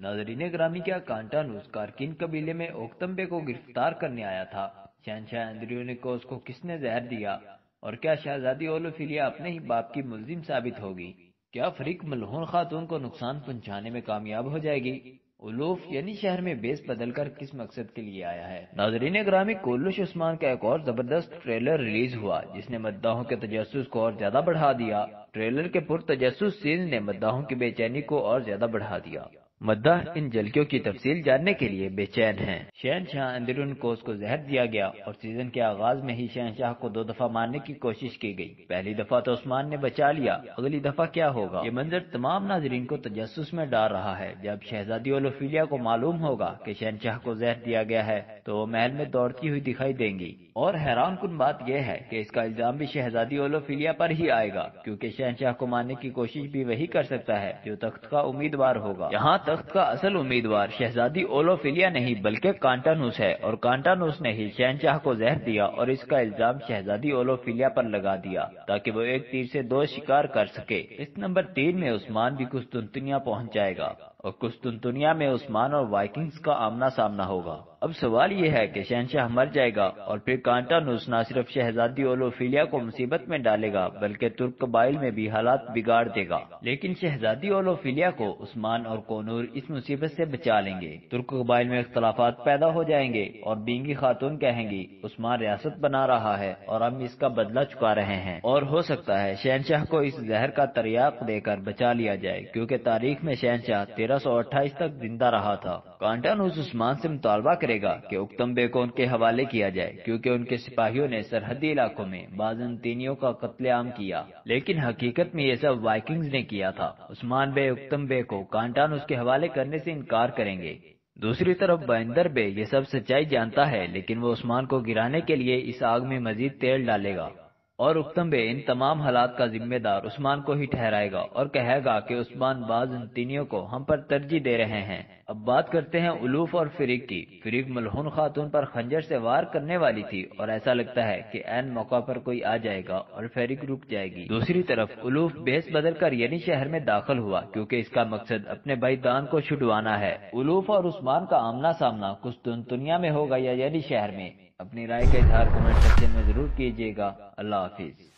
ناظرین گرامی، کیا کانٹانوس کارکن قبیلے میں اوکتمبے کو گرفتار کرنے آیا تھا؟ شہنشاہ اندرونیکوس کو کس نے زہر دیا؟ اور کیا شہزادی اولوفیلیا اپنے ہی باپ کی ملزم ثابت ہوگی؟ کیا فریق ملعون خاتون کو نقصان پہنچانے میں کامیاب ہو جائے گی؟ الوف یعنی شہر میں بیس بدل کر کس مقصد کے لیے آیا ہے؟ ناظرین گرامی، کولش عثمان کا ایک اور زبردست ٹریلر ریلیز ہوا جس نے مداحوں کے تجسس کو اور زیادہ بڑھا دیا۔ ٹریلر کے پرتجسس سین نے مداحوں کی بے چینی کو اور زیادہ بڑھا دیا۔ مداح ان جھلکیوں کی تفصیل جاننے کے لیے بے چین ہیں۔ شہنشاہ اندرونیکوس کو زہر دیا گیا اور سیزن کے آغاز میں ہی شہنشاہ کو 2 دفعہ مارنے کی کوشش کی گئی۔ پہلی دفعہ تو عثمان نے بچا لیا، اگلی دفعہ کیا ہوگا؟ یہ منظر تمام ناظرین کو تجسس میں ڈال رہا ہے۔ جب شہزادی اولوفیلیا کو معلوم ہوگا کہ شہنشاہ کو زہر دیا گیا ہے تو وہ محل میں دوڑتی ہوئی دکھائی دیں گی، اور حیران کن بات یہ ہے کہ اس کا الزام بھی شہزادی اولوفیلیا پر ہی آئے گا، کیونکہ شہنشاہ کو مارنے کی کوشش بھی وہی کر سکتا ہے جو تخت کا امیدوار ہوگا۔ یہاں تخت کا اصل امیدوار شہزادی اولوفیلیا نہیں بلکہ کانٹانوس ہے، اور کانٹانوس نے ہی شہنشاہ کو زہر دیا اور اس کا الزام شہزادی اولوفیلیا پر لگا دیا تاکہ وہ ایک تیر سے 2 شکار کر سکے۔ قسط نمبر 3 میں عثمان بھی قسطنطنیہ پہنچ جائے گا اور قسطنطنیہ میں عثمان اور وائکنگز کا آمنا سامنا ہوگا۔ اب سوال یہ ہے کہ شہنشاہ مر جائے گا اور پھر کانٹانوس نہ صرف شہزادی اولوفیلیا کو مصیبت میں ڈالے گا بلکہ ترک قبائل میں بھی حالات بگاڑ دے گا، لیکن شہزادی اولوفیلیا کو عثمان اور کونور اس مصیبت سے بچا لیں گے۔ ترک قبائل میں اختلافات پیدا ہو جائیں گے اور بینگی خاتون کہیں گی عثمان ریاست بنا رہا ہے اور ہم اس کا بدلہ چکا رہے ہیں، اور ہو سکتا ہے شہنشاہ کو اس زہر کا تریاق دے کر بچا لیا جائے، کیونکہ تاریخ میں شہنشاہ 1328 تک زندہ رہا تھا۔ کانٹانوس عثمان سے مطالبہ کرے گا کہ اوکتمبے کو ان کے حوالے کیا جائے، کیونکہ ان کے سپاہیوں نے سرحدی علاقوں میں بازنطینیوں کا قتل عام کیا، لیکن حقیقت میں یہ سب وائکنگز نے کیا تھا۔ عثمان بے اوکتمبے کو کانٹانوس کے حوالے کرنے سے انکار کریں گے۔ دوسری طرف بائندر بے یہ سب سچائی جانتا ہے، لیکن وہ عثمان کو گرانے کے لیے اس آگ میں مزید تیل ڈالے گا، اور اوکتمبے ان تمام حالات کا ذمہ دار عثمان کو ہی ٹھہرائے گا اور کہے گا کہ عثمان بازنطینیوں کو ہم پر ترجیح دے رہے ہیں۔ اب بات کرتے ہیں الوف اور فریق کی۔ فریق ملعون خاتون پر خنجر سے وار کرنے والی تھی اور ایسا لگتا ہے کہ عین موقع پر کوئی آ جائے گا اور فریق رک جائے گی۔ دوسری طرف الوف بیس بدل کر یعنی شہر میں داخل ہوا، کیونکہ اس کا مقصد اپنے بھائی دان کو چھڑوانا ہے۔ الوف اور عثمان کا آمنا سامنا قسطنطنیہ میں ہوگا یا یعنی شہر میں؟ اپنی رائے کا اظہار کمنٹ سیکشن میں ضرور کیجیے گا۔ اللہ حافظ۔